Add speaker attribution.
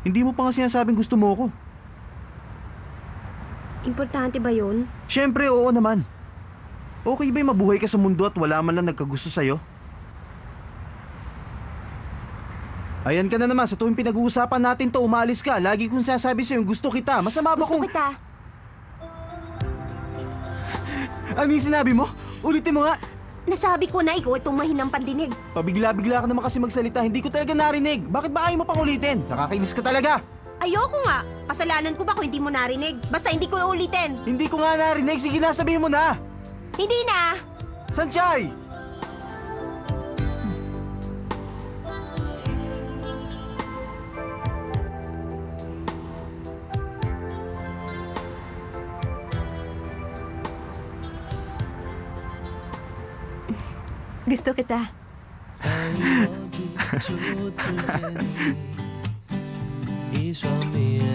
Speaker 1: Hindi mo pa nga sinasabing gusto mo ko.
Speaker 2: Importante ba yun?
Speaker 1: Siyempre, oo naman. Okay ba'y mabuhay ka sa mundo at wala man lang nagkagusto sa'yo? Ayan ka na naman, sa tuwing pinag-uusapan natin to, umalis ka. Lagi kong sasabi sa'yo, gusto kita. Masama ba
Speaker 2: Gusto
Speaker 1: kung...
Speaker 2: kita.
Speaker 1: Ano yung sinabi mo? Ulitin mo nga.
Speaker 2: Nasabi ko na ikaw itong mahinang pandinig.
Speaker 1: Pabigla-bigla ka naman kasi magsalita, hindi ko talaga narinig. Bakit ba ayaw mo pang ulitin? Nakakainis ka talaga.
Speaker 2: Ayoko nga. Kasalanan ko ba kung hindi mo narinig? Basta hindi ko na ulitin.
Speaker 1: Hindi ko nga narinig. Sige na, sabihin mo na.
Speaker 2: Hindi na!
Speaker 1: Sanchay!
Speaker 2: Gusto kita.
Speaker 3: 爱我寄托之给你，一双迷人